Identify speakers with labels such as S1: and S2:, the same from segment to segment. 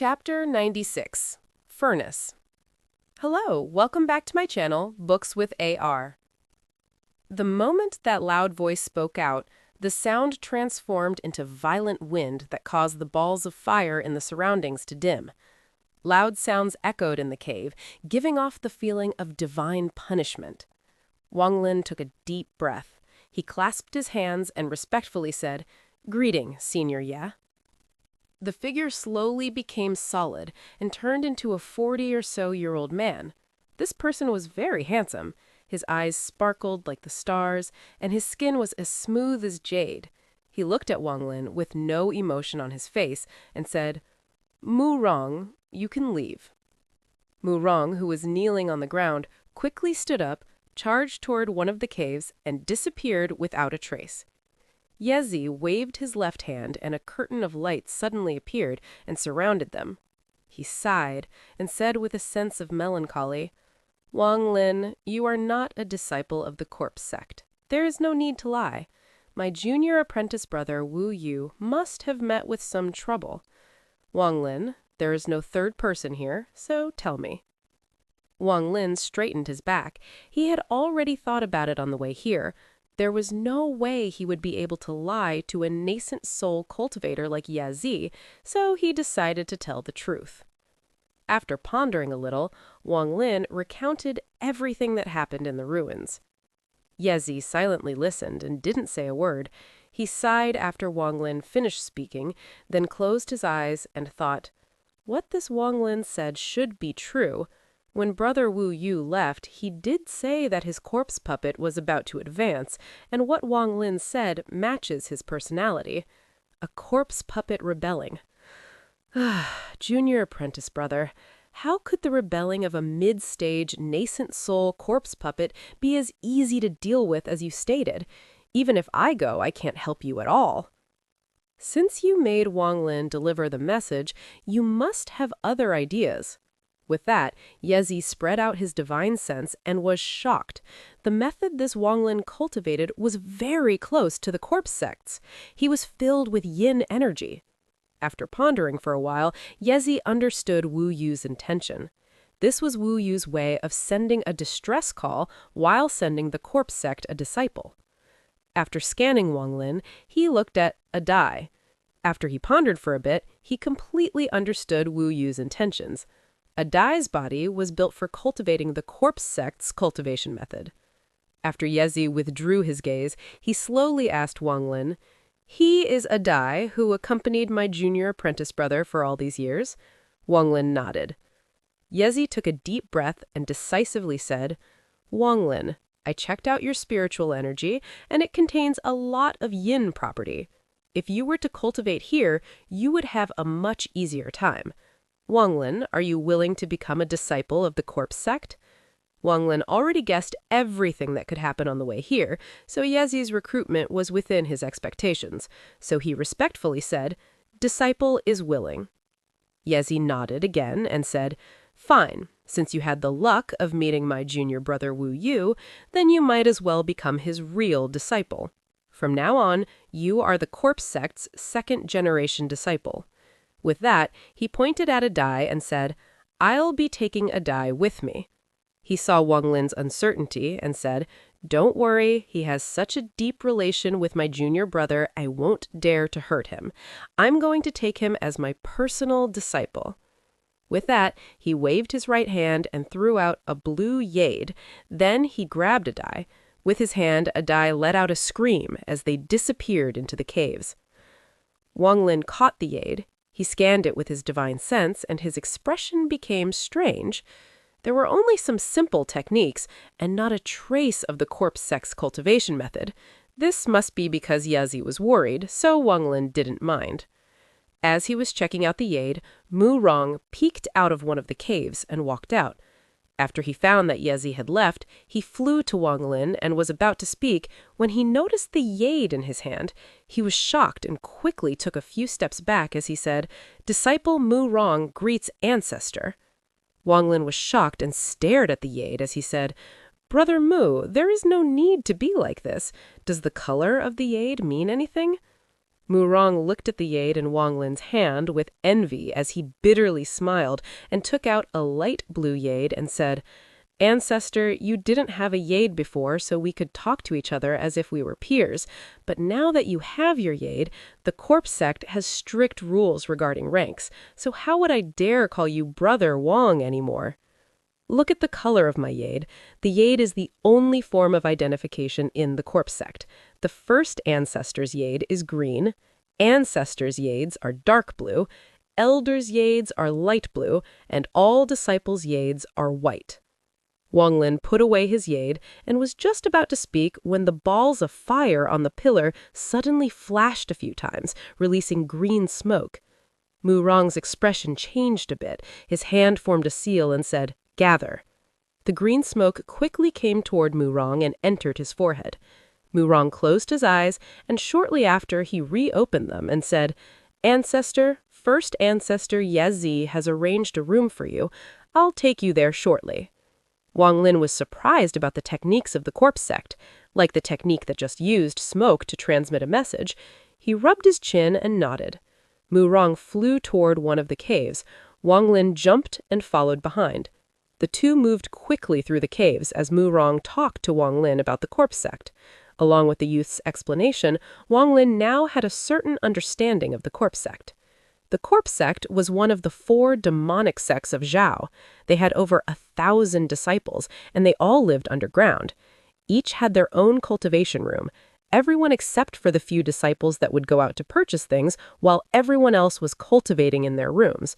S1: Chapter 96, Furnace. Hello, welcome back to my channel, Books with AR. The moment that loud voice spoke out, the sound transformed into violent wind that caused the balls of fire in the surroundings to dim. Loud sounds echoed in the cave, giving off the feeling of divine punishment. Wang Lin took a deep breath. He clasped his hands and respectfully said, "Greeting, Senior Ye." The figure slowly became solid and turned into a 40-or-so-year-old man. This person was very handsome. His eyes sparkled like the stars, and his skin was as smooth as jade. He looked at Wang Lin with no emotion on his face and said, "Mu Rong, you can leave." Mu Rong, who was kneeling on the ground, quickly stood up, charged toward one of the caves, and disappeared without a trace. Jaisi waved his left hand, and a curtain of light suddenly appeared and surrounded them. He sighed and said with a sense of melancholy, "Wang Lin, you are not a disciple of the Corpse Sect. There is no need to lie. My junior apprentice brother, Wu Yu, must have met with some trouble. Wang Lin, there is no third person here, so tell me." Wang Lin straightened his back. He had already thought about it on the way here. There was no way he would be able to lie to a nascent soul cultivator like Jaisi, so he decided to tell the truth. After pondering a little, Wang Lin recounted everything that happened in the ruins. Jaisi silently listened and didn't say a word. He sighed after Wang Lin finished speaking, then closed his eyes and thought, what this Wang Lin said should be true. When Brother Wu Yu left, he did say that his corpse puppet was about to advance, and what Wang Lin said matches his personality. A corpse puppet rebelling. Junior apprentice brother, how could the rebelling of a mid-stage, nascent soul corpse puppet be as easy to deal with as you stated? Even if I go, I can't help you at all. Since you made Wang Lin deliver the message, you must have other ideas. With that, Jaisi spread out his divine sense and was shocked. The method this Wang Lin cultivated was very close to the Corpse Sect's. He was filled with yin energy. After pondering for a while, Jaisi understood Wu Yu's intention. This was Wu Yu's way of sending a distress call while sending the Corpse Sect a disciple. After scanning Wang Lin, he looked at a die. After he pondered for a bit, he completely understood Wu Yu's intentions. A dai's body was built for cultivating the Corpse Sect's cultivation method. After Jaisi withdrew his gaze, he slowly asked Wang Lin, "He is a dai who accompanied my junior apprentice brother for all these years?" Wang Lin nodded. Jaisi took a deep breath and decisively said, "Wang Lin, I checked out your spiritual energy, and it contains a lot of yin property. If you were to cultivate here, you would have a much easier time. Wang Lin, are you willing to become a disciple of the Corpse Sect?" Wang Lin already guessed everything that could happen on the way here, so Jaisi's recruitment was within his expectations, so he respectfully said, "Disciple is willing." Jaisi nodded again and said, "Fine, since you had the luck of meeting my junior brother Wu Yu, then you might as well become his real disciple. From now on, you are the Corpse Sect's second-generation disciple." With that, he pointed at a dai and said, "I'll be taking a dai with me." He saw Wang Lin's uncertainty and said, "Don't worry, he has such a deep relation with my junior brother, I won't dare to hurt him. I'm going to take him as my personal disciple." With that, he waved his right hand and threw out a blue jade. Then he grabbed a dai. With his hand, a dai let out a scream as they disappeared into the caves. Wang Lin caught the jade. He scanned it with his divine sense, and his expression became strange. There were only some simple techniques, and not a trace of the Corpse Sect's cultivation method. This must be because Jaisi was worried, so Wang Lin didn't mind. As he was checking out the jade, Mu Rong peeked out of one of the caves and walked out. After he found that Jaisi had left, he flew to Wang Lin and was about to speak when he noticed the jade in his hand. He was shocked and quickly took a few steps back as he said, "Disciple Mu Rong greets ancestor." Wang Lin was shocked and stared at the jade as he said, "Brother Mu, there is no need to be like this. Does the color of the jade mean anything?" Murong looked at the jade in Wang Lin's hand with envy as he bitterly smiled and took out a light blue jade and said, "Ancestor, you didn't have a jade before, so we could talk to each other as if we were peers. But now that you have your jade, the Corpse Sect has strict rules regarding ranks, so how would I dare call you Brother Wang anymore? Look at the color of my jade. The jade is the only form of identification in the Corpse Sect. The first ancestor's jade is green, ancestors' jades are dark blue, elders' jades are light blue, and all disciples' jades are white." Wang Lin put away his jade and was just about to speak when the balls of fire on the pillar suddenly flashed a few times, releasing green smoke. Murong's expression changed a bit. His hand formed a seal and said, "Gather." The green smoke quickly came toward Murong and entered his forehead. Murong closed his eyes, and shortly after he reopened them and said, "Ancestor, first ancestor Jaisi has arranged a room for you. I'll take you there shortly." Wang Lin was surprised about the techniques of the Corpse Sect, like the technique that just used smoke to transmit a message. He rubbed his chin and nodded. Murong flew toward one of the caves. Wang Lin jumped and followed behind. The two moved quickly through the caves as Murong talked to Wang Lin about the Corpse Sect. Along with the youth's explanation, Wang Lin now had a certain understanding of the Corpse Sect. The Corpse Sect was one of the 4 demonic sects of Zhao. They had over 1,000 disciples, and they all lived underground. Each had their own cultivation room. Everyone except for the few disciples that would go out to purchase things, while everyone else was cultivating in their rooms.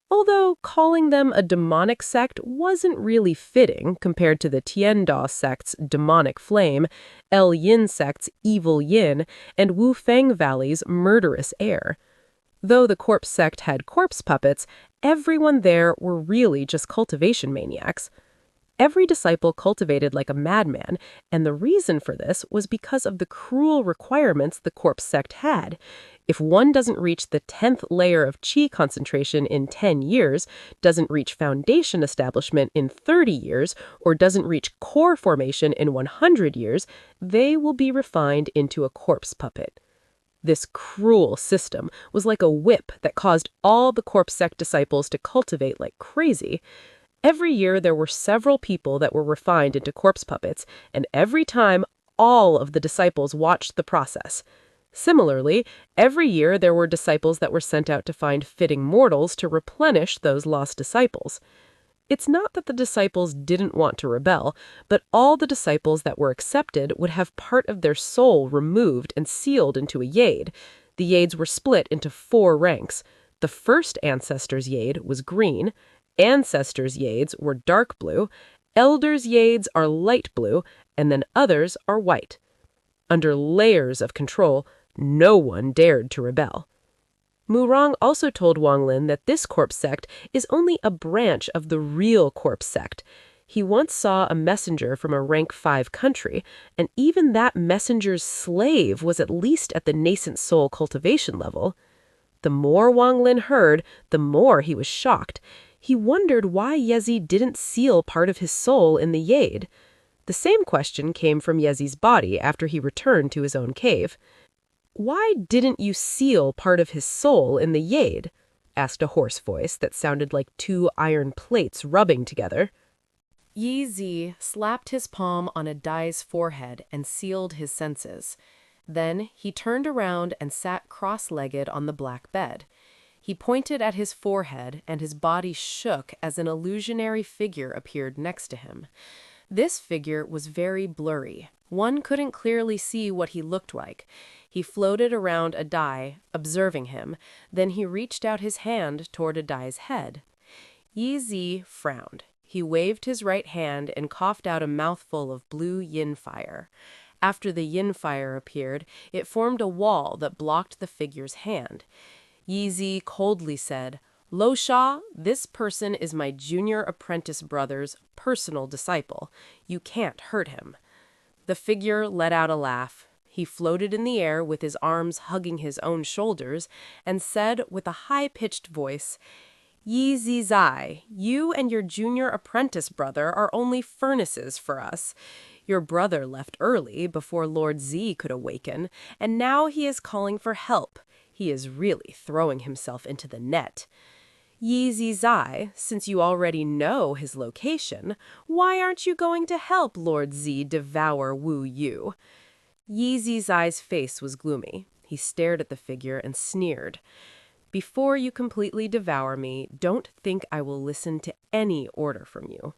S1: Although calling them a demonic sect wasn't really fitting compared to the Tianda sect's demonic flame, El Yin sect's evil yin, and Wu Feng Valley's murderous air. Though the Corpse Sect had corpse puppets, everyone there were really just cultivation maniacs. Every disciple cultivated like a madman, and the reason for this was because of the cruel requirements the Corpse Sect had. If one doesn't reach the 10th layer of chi concentration in 10 years, doesn't reach foundation establishment in 30 years, or doesn't reach core formation in 100 years, they will be refined into a corpse puppet. This cruel system was like a whip that caused all the Corpse Sect disciples to cultivate like crazy. Every year there were several people that were refined into corpse puppets, and every time all of the disciples watched the process. Similarly, every year there were disciples that were sent out to find fitting mortals to replenish those lost disciples. It's not that the disciples didn't want to rebel, but all the disciples that were accepted would have part of their soul removed and sealed into a jade. The jades were split into 4 ranks. The first ancestor's jade was green, ancestors' jades were dark blue, elders' jades are light blue, and then others are white. Under layers of control, no one dared to rebel. Murong also told Wang Lin that this Corpse Sect is only a branch of the real Corpse Sect. He once saw a messenger from a rank 5 country, and even that messenger's slave was at least at the nascent soul cultivation level. The more Wang Lin heard, the more he was shocked. He wondered why Yezi didn't seal part of his soul in the jade. The same question came from Yezi's body after he returned to his own cave. "Why didn't you seal part of his soul in the jade?" asked a hoarse voice that sounded like 2 iron plates rubbing together. Yezi slapped his palm on a Dai's forehead and sealed his senses. Then he turned around and sat cross-legged on the black bed. He pointed at his forehead, and his body shook as an illusionary figure appeared next to him. This figure was very blurry. One couldn't clearly see what he looked like. He floated around a Dai, observing him. Then he reached out his hand toward a Dai's head. Yezi frowned. He waved his right hand and coughed out a mouthful of blue yin fire. After the yin fire appeared, it formed a wall that blocked the figure's hand. Yezi coldly said, "Lo Sha, this person is my junior apprentice brother's personal disciple. You can't hurt him." The figure let out a laugh. He floated in the air with his arms hugging his own shoulders and said with a high-pitched voice, "Yezi Zai, you and your junior apprentice brother are only furnaces for us. Your brother left early before Lord Z could awaken, and now he is calling for help. He is really throwing himself into the net. Yi Zai, since you already know his location, why aren't you going to help Lord Z devour Wu Yu? Yi Zai's face was gloomy. He stared at the figure and sneered. Before you completely devour me, don't think I will listen to any order from you.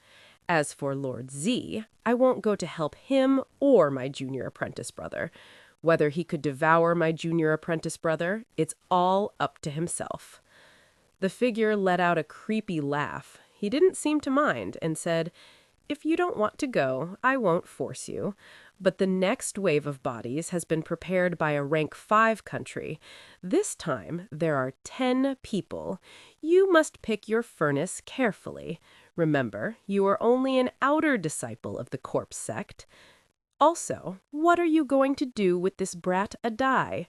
S1: As for Lord Z, I won't go to help him or my junior apprentice brother. Whether he could devour my junior apprentice brother, it's all up to himself. The figure let out a creepy laugh. He didn't seem to mind and said, "If you don't want to go, I won't force you. But the next wave of bodies has been prepared by a rank 5 country. This time, there are 10 people. You must pick your furnace carefully. Remember, you are only an outer disciple of the Corpse Sect. Also, what are you going to do with this brat Adai?"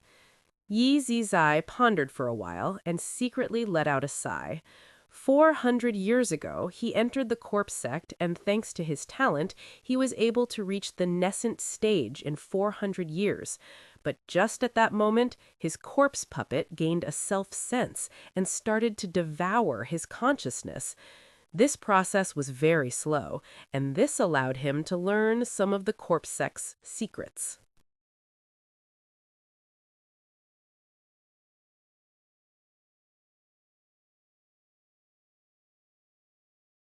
S1: Yi Zizai pondered for a while and secretly let out a sigh. 400 years ago, he entered the Corpse Sect, and thanks to his talent, he was able to reach the nascent stage in 400 years. But just at that moment, his corpse puppet gained a self-sense and started to devour his consciousness. This process was very slow, and this allowed him to learn some of the Corpse Sect's secrets.